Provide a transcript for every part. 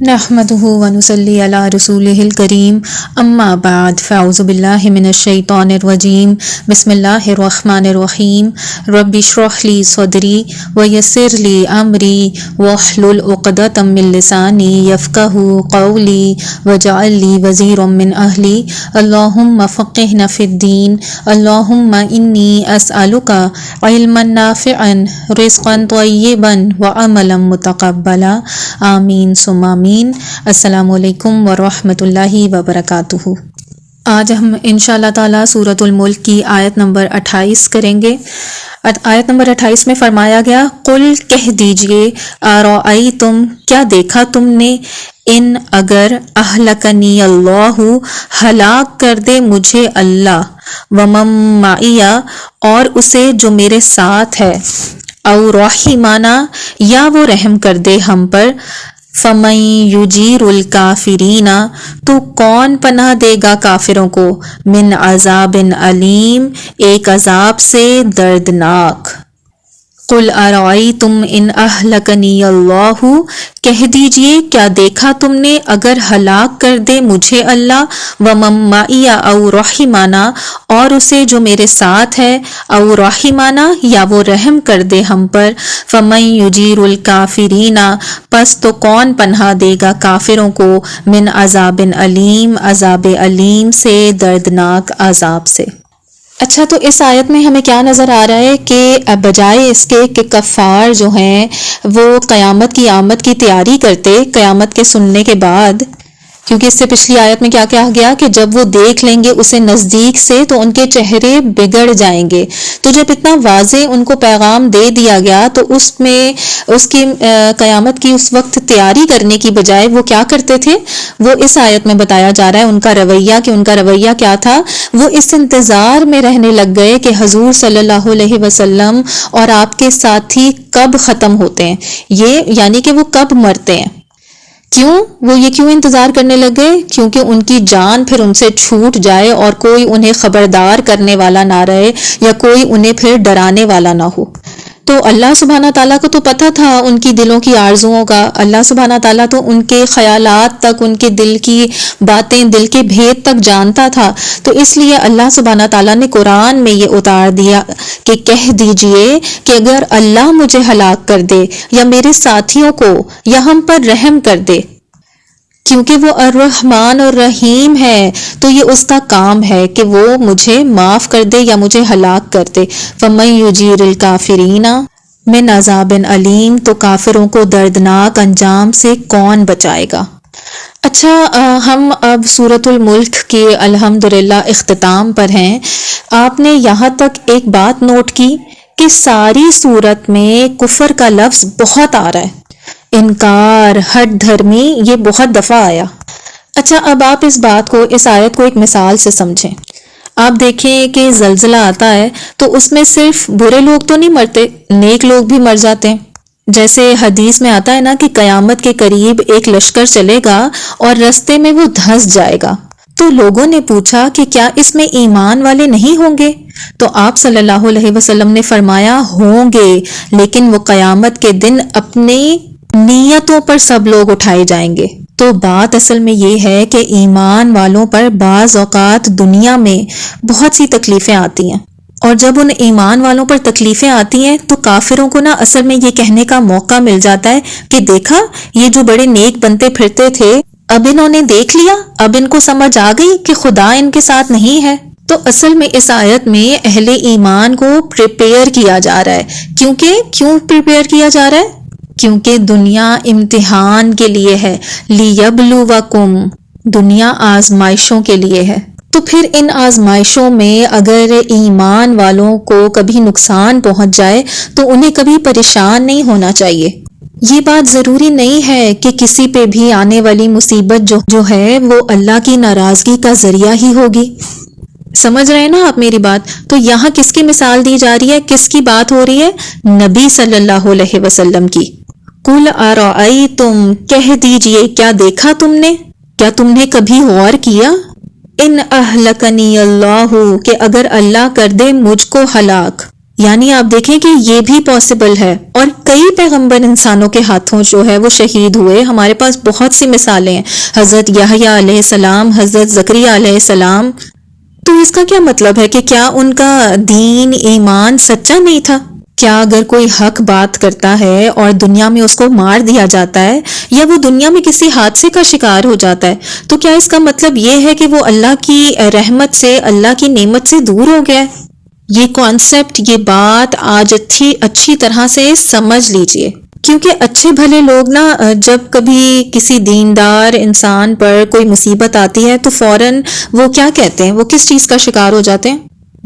نحمده ونصلي على رسوله الكريم اما بعد فاعوذ بالله من الشيطان الرجيم بسم الله الرحمن الرحيم رب اشرح لي صدري ويسر لي امري واحلل عقدة من لساني يفقهوا قولي واجعل لي وزيرا من اهلي اللهم فقهنا في الدين اللهم اني اسالك علما نافعا رزقا طيبا وعملا متقبلا آمین ثم آمین۔ السلام علیکم ورحمۃ اللہ وبرکاتہ۔ آج ہم انشاءاللہ تعالی سورۃ الملک کی آیت نمبر 28 کریں گے۔ آیت نمبر 28 میں فرمایا گیا قل کہہ دیجئے ارأیتم کیا دیکھا تم نے ان اگر اہلکنی اللہ ہلاک کر دے مجھے اللہ ومن معی اور اسے جو میرے ساتھ ہے او رحمانا یا وہ رحم کر دے ہم پر فمن یجیر الکافرین تو کون پناہ دے گا کافروں کو من عذاب علیم ایک عذاب سے دردناک۔ قل ارأیتم ان اہلکنی اللہ کہہ دیجئے کیا دیکھا تم نے اگر ہلاک کر دے مجھے اللہ ومن معی او رحمانا اور اسے جو میرے ساتھ ہے او رحمانا یا وہ رحم کر دے ہم پر فمن یجیر الکافرین پس تو کون پناہ دے گا کافروں کو من عذاب علیم عذاب علیم سے دردناک عذاب سے۔ اچھا، تو اس آیت میں ہمیں کیا نظر آ رہا ہے کہ بجائے اس کے کہ کفار جو ہیں وہ قیامت کی آمد کی تیاری کرتے قیامت کے سننے کے بعد، کیونکہ اس سے پچھلی آیت میں کیا کہا گیا کہ جب وہ دیکھ لیں گے اسے نزدیک سے تو ان کے چہرے بگڑ جائیں گے، تو جب اتنا واضح ان کو پیغام دے دیا گیا تو اس میں اس کی قیامت کی اس وقت تیاری کرنے کی بجائے وہ کیا کرتے تھے، وہ اس آیت میں بتایا جا رہا ہے ان کا رویہ، کہ ان کا رویہ کیا تھا، وہ اس انتظار میں رہنے لگ گئے کہ حضور صلی اللہ علیہ وسلم اور آپ کے ساتھی کب ختم ہوتے ہیں، یہ یعنی کہ وہ کب مرتے ہیں۔ کیوں وہ یہ کیوں انتظار کرنے لگے؟ کیونکہ ان کی جان پھر ان سے چھوٹ جائے اور کوئی انہیں خبردار کرنے والا نہ رہے یا کوئی انہیں پھر ڈرانے والا نہ ہو۔ تو اللہ سبحانہ تعالیٰ کو تو پتہ تھا ان کی دلوں کی آرزوؤں کا، اللہ سبحانہ تعالیٰ تو ان کے خیالات تک، ان کے دل کی باتیں، دل کے بھید تک جانتا تھا، تو اس لیے اللہ سبحانہ تعالیٰ نے قرآن میں یہ اتار دیا کہ کہہ دیجئے کہ اگر اللہ مجھے ہلاک کر دے یا میرے ساتھیوں کو یا ہم پر رحم کر دے، کیونکہ وہ الرحمن الرحیم ہے تو یہ اس کا کام ہے کہ وہ مجھے معاف کر دے یا مجھے ہلاک کر دے۔ فمن یجیر الکافرین من عذاب علیم تو کافروں کو دردناک انجام سے کون بچائے گا۔ اچھا، ہم اب سورۃ الملک کے الحمدللہ اختتام پر ہیں۔ آپ نے یہاں تک ایک بات نوٹ کی کہ ساری سورت میں کفر کا لفظ بہت آ رہا ہے، انکار، ہٹ دھرمی، یہ بہت دفعہ آیا۔ اچھا، اب آپ اس بات کو، اس آیت کو ایک مثال سے سمجھیں۔ آپ دیکھیں کہ زلزلہ آتا ہے تو اس میں صرف برے لوگ تو نہیں مرتے، نیک لوگ بھی مر جاتے ہیں۔ جیسے حدیث میں آتا ہے نا کہ قیامت کے قریب ایک لشکر چلے گا اور رستے میں وہ دھنس جائے گا، تو لوگوں نے پوچھا کہ کیا اس میں ایمان والے نہیں ہوں گے؟ تو آپ صلی اللہ علیہ وسلم نے فرمایا ہوں گے، لیکن وہ قیامت کے دن اپنی نیتوں پر سب لوگ اٹھائے جائیں گے۔ تو بات اصل میں یہ ہے کہ ایمان والوں پر بعض اوقات دنیا میں بہت سی تکلیفیں آتی ہیں، اور جب ان ایمان والوں پر تکلیفیں آتی ہیں تو کافروں کو نا اصل میں یہ کہنے کا موقع مل جاتا ہے کہ دیکھا یہ جو بڑے نیک بنتے پھرتے تھے، اب انہوں نے دیکھ لیا، اب ان کو سمجھ آ گئی کہ خدا ان کے ساتھ نہیں ہے۔ تو اصل میں اس آیت میں اہل ایمان کو پریپیئر کیا جا رہا ہے۔ کیوں پریپیئر کیا جا رہا ہے؟ کیونکہ دنیا امتحان کے لیے ہے، لیبلوکم، دنیا آزمائشوں کے لیے ہے۔ تو پھر ان آزمائشوں میں اگر ایمان والوں کو کبھی نقصان پہنچ جائے تو انہیں کبھی پریشان نہیں ہونا چاہیے۔ یہ بات ضروری نہیں ہے کہ کسی پہ بھی آنے والی مصیبت جو ہے وہ اللہ کی ناراضگی کا ذریعہ ہی ہوگی۔ سمجھ رہے ہیں نا آپ میری بات؟ تو یہاں کس کی مثال دی جا رہی ہے، کس کی بات ہو رہی ہے؟ نبی صلی اللہ علیہ وسلم کی۔ قل ارأیتم کہہ دیجئے کیا دیکھا تم نے، کیا تم نے کبھی غور کیا، ان اہلکنی اللہ کہ اگر اللہ کر دے مجھ کو ہلاک، یعنی آپ دیکھیں کہ یہ بھی پاسبل ہے، اور کئی پیغمبر انسانوں کے ہاتھوں جو ہے وہ شہید ہوئے. ہمارے پاس بہت سی مثالیں ہیں، حضرت یحییٰ علیہ السلام، حضرت زکریا علیہ السلام. تو اس کا کیا مطلب ہے کہ کیا ان کا دین ایمان سچا نہیں تھا؟ کیا اگر کوئی حق بات کرتا ہے اور دنیا میں اس کو مار دیا جاتا ہے یا وہ دنیا میں کسی حادثے کا شکار ہو جاتا ہے، تو کیا اس کا مطلب یہ ہے کہ وہ اللہ کی رحمت سے، اللہ کی نعمت سے دور ہو گیا ہے؟ یہ کانسیپٹ، یہ بات آج اچھی طرح سے سمجھ لیجئے، کیونکہ اچھے بھلے لوگ نا جب کبھی کسی دیندار انسان پر کوئی مصیبت آتی ہے تو فوراً وہ کیا کہتے ہیں، وہ کس چیز کا شکار ہو جاتے ہیں؟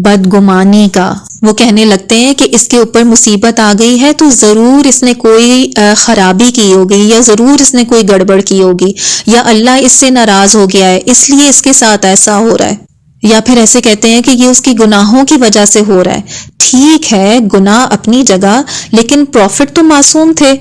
بدگمانی کا. وہ کہنے لگتے ہیں کہ اس کے اوپر مصیبت آ گئی ہے تو ضرور اس نے کوئی خرابی کی ہوگی، یا ضرور اس نے کوئی گڑبڑ کی ہوگی، یا اللہ اس سے ناراض ہو گیا ہے اس لیے اس کے ساتھ ایسا ہو رہا ہے. یا پھر ایسے کہتے ہیں کہ یہ اس کی گناہوں کی وجہ سے ہو رہا ہے. ٹھیک ہے، گناہ اپنی جگہ، لیکن پروفٹ تو معصوم تھے،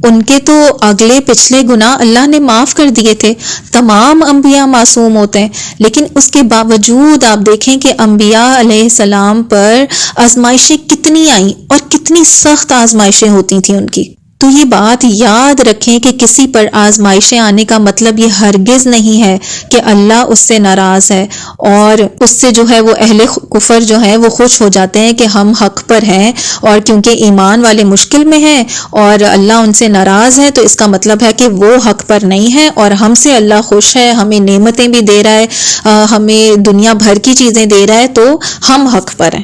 ان کے تو اگلے پچھلے گناہ اللہ نے معاف کر دیے تھے. تمام انبیاء معصوم ہوتے ہیں، لیکن اس کے باوجود آپ دیکھیں کہ انبیاء علیہ السلام پر آزمائشیں کتنی آئیں اور کتنی سخت آزمائشیں ہوتی تھیں ان کی. تو یہ بات یاد رکھیں کہ کسی پر آزمائشیں آنے کا مطلب یہ ہرگز نہیں ہے کہ اللہ اس سے ناراض ہے، اور اس سے جو ہے وہ اہل کفر جو ہے وہ خوش ہو جاتے ہیں کہ ہم حق پر ہیں، اور کیونکہ ایمان والے مشکل میں ہیں اور اللہ ان سے ناراض ہے تو اس کا مطلب ہے کہ وہ حق پر نہیں ہے اور ہم سے اللہ خوش ہے، ہمیں نعمتیں بھی دے رہا ہے، ہمیں دنیا بھر کی چیزیں دے رہا ہے، تو ہم حق پر ہیں.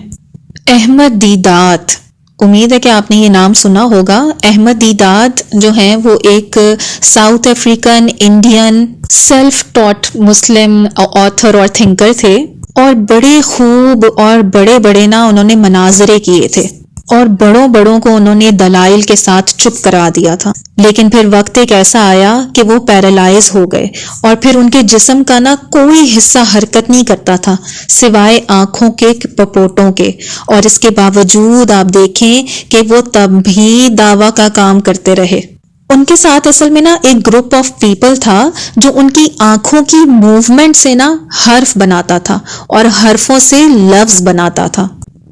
احمد دیدات، امید ہے کہ آپ نے یہ نام سنا ہوگا. احمد دیدات جو ہیں وہ ایک ساؤتھ افریقن انڈین سیلف ٹاٹ مسلم آتھر اور تھنکر تھے، اور بڑے خوب اور بڑے بڑے نا انہوں نے مناظرے کیے تھے، اور بڑوں بڑوں کو انہوں نے دلائل کے ساتھ چپ کرا دیا تھا. لیکن پھر وقت ایک ایسا آیا کہ وہ پیرالائز ہو گئے، اور پھر ان کے جسم کا نا کوئی حصہ حرکت نہیں کرتا تھا سوائے آنکھوں کے پپوٹوں کے. اور اس کے باوجود آپ دیکھیں کہ وہ تب بھی دعویٰ کا کام کرتے رہے. ان کے ساتھ اصل میں نا ایک گروپ آف پیپل تھا جو ان کی آنکھوں کی موومنٹ سے نا حرف بناتا تھا اور حرفوں سے لفظ بناتا تھا،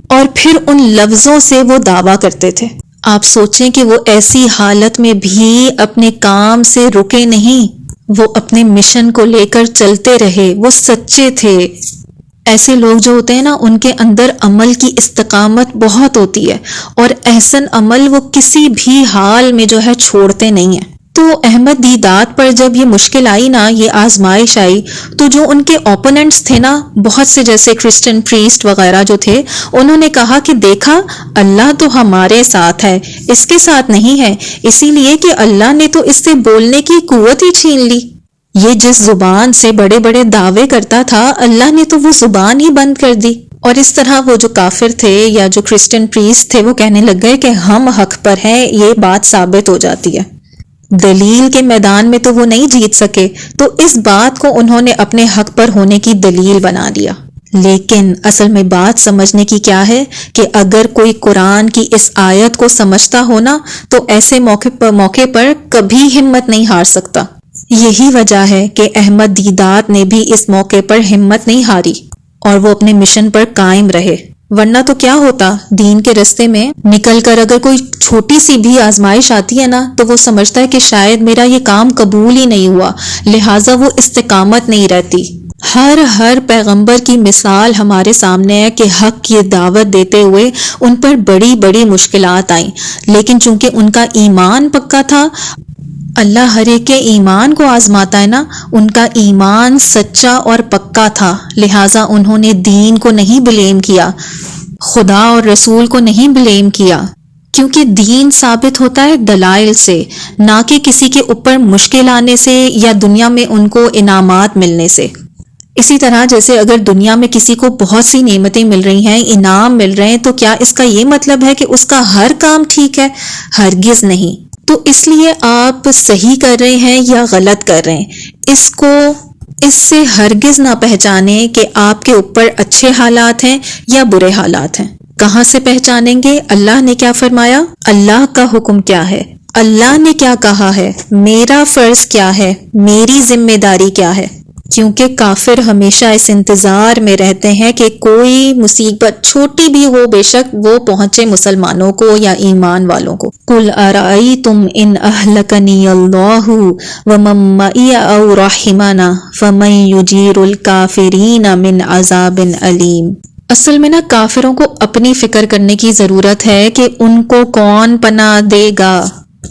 اور پھر ان لفظوں سے وہ دعویٰ کرتے تھے. آپ سوچیں کہ وہ ایسی حالت میں بھی اپنے کام سے رکے نہیں، وہ اپنے مشن کو لے کر چلتے رہے، وہ سچے تھے. ایسے لوگ جو ہوتے ہیں نا ان کے اندر عمل کی استقامت بہت ہوتی ہے، اور احسن عمل وہ کسی بھی حال میں جو ہے چھوڑتے نہیں ہیں. تو احمد دیدات پر جب یہ مشکل آئی نا، یہ آزمائش آئی، تو جو ان کے اوپوننٹس تھے نا، بہت سے جیسے کرسچن پریسٹ وغیرہ جو تھے، انہوں نے کہا کہ دیکھا اللہ تو ہمارے ساتھ ہے، اس کے ساتھ نہیں ہے، اسی لیے کہ اللہ نے تو اس سے بولنے کی قوت ہی چھین لی. یہ جس زبان سے بڑے بڑے دعوے کرتا تھا، اللہ نے تو وہ زبان ہی بند کر دی. اور اس طرح وہ جو کافر تھے یا جو کرسچن پریسٹ تھے وہ کہنے لگ گئے کہ ہم حق پر ہیں. یہ بات ثابت ہو جاتی ہے. دلیل کے میدان میں تو وہ نہیں جیت سکے، تو اس بات کو انہوں نے اپنے حق پر ہونے کی دلیل بنا لیا. لیکن اصل میں بات سمجھنے کی کیا ہے کہ اگر کوئی قرآن کی اس آیت کو سمجھتا ہونا تو ایسے موقع پر کبھی ہمت نہیں ہار سکتا. یہی وجہ ہے کہ احمد دیدات نے بھی اس موقع پر ہمت نہیں ہاری اور وہ اپنے مشن پر قائم رہے. ورنہ تو کیا ہوتا، دین کے رستے میں نکل کر اگر کوئی چھوٹی سی بھی آزمائش آتی ہے نا تو وہ سمجھتا ہے کہ شاید میرا یہ کام قبول ہی نہیں ہوا، لہٰذا وہ استقامت نہیں رہتی. ہر پیغمبر کی مثال ہمارے سامنے ہے کہ حق کی دعوت دیتے ہوئے ان پر بڑی بڑی مشکلات آئیں، لیکن چونکہ ان کا ایمان پکا تھا، اللہ ہر ایک کے ایمان کو آزماتا ہے نا، ان کا ایمان سچا اور پکا تھا، لہٰذا انہوں نے دین کو نہیں بلیم کیا، خدا اور رسول کو نہیں بلیم کیا، کیونکہ دین ثابت ہوتا ہے دلائل سے، نہ کہ کسی کے اوپر مشکل آنے سے یا دنیا میں ان کو انعامات ملنے سے. اسی طرح جیسے اگر دنیا میں کسی کو بہت سی نعمتیں مل رہی ہیں، انعام مل رہے ہیں، تو کیا اس کا یہ مطلب ہے کہ اس کا ہر کام ٹھیک ہے؟ ہرگز نہیں. تو اس لیے آپ صحیح کر رہے ہیں یا غلط کر رہے ہیں، اس سے ہرگز نہ پہچانیں کہ آپ کے اوپر اچھے حالات ہیں یا برے حالات ہیں. کہاں سے پہچانیں گے؟ اللہ نے کیا فرمایا، اللہ کا حکم کیا ہے، اللہ نے کیا کہا ہے، میرا فرض کیا ہے، میری ذمہ داری کیا ہے. کیونکہ کافر ہمیشہ اس انتظار میں رہتے ہیں کہ کوئی مصیبت چھوٹی بھی ہو بے شک وہ پہنچے مسلمانوں کو یا ایمان والوں کو۔ قُلْ أَرَأَيْتُمْ إِنْ أَهْلَكَنِيَ اللَّهُ وَمَن مَّعِيَ أَوْ رَحِمَنَا فَمَن يُجِيرُ الْكَافِرِينَ مِنْ عَذَابٍ أَلِيمٍ۔ اصل میں نا کافروں کو اپنی فکر کرنے کی ضرورت ہے کہ ان کو کون پناہ دے گا۔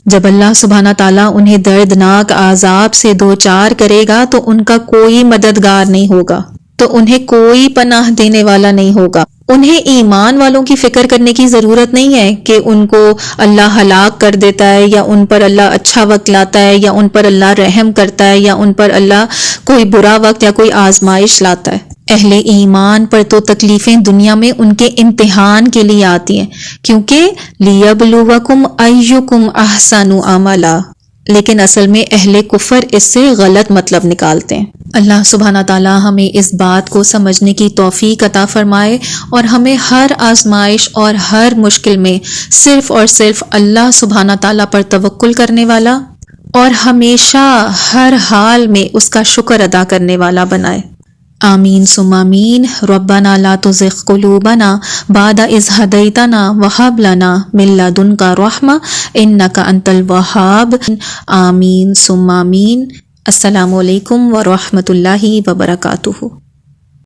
جب اللہ سبحانہ تعالیٰ انہیں دردناک عذاب سے دوچار کرے گا تو ان کا کوئی مددگار نہیں ہوگا، تو انہیں کوئی پناہ دینے والا نہیں ہوگا۔ انہیں ایمان والوں کی فکر کرنے کی ضرورت نہیں ہے کہ ان کو اللہ ہلاک کر دیتا ہے یا ان پر اللہ اچھا وقت لاتا ہے یا ان پر اللہ رحم کرتا ہے یا ان پر اللہ کوئی برا وقت یا کوئی آزمائش لاتا ہے۔ اہل ایمان پر تو تکلیفیں دنیا میں ان کے امتحان کے لیے آتی ہیں، کیونکہ لِيَبْلُوَكُمْ أَيُّكُمْ أَحْسَنُ عَمَلًا، لیکن اصل میں اہل کفر اس سے غلط مطلب نکالتے ہیں۔ اللہ سبحانہ تعالیٰ ہمیں اس بات کو سمجھنے کی توفیق عطا فرمائے اور ہمیں ہر آزمائش اور ہر مشکل میں صرف اور صرف اللہ سبحانہ تعالیٰ پر توکل کرنے والا اور ہمیشہ ہر حال میں اس کا شکر ادا کرنے والا بنائے۔ آمین ثم آمین۔ ربنا لا تزغ قلوبنا بعد اذ ہدیتنا وہب لنا من لدنک رحمہ انک انت الوہاب۔ آمین ثم آمین۔ السلام علیکم ورحمۃ اللہ وبرکاتہ۔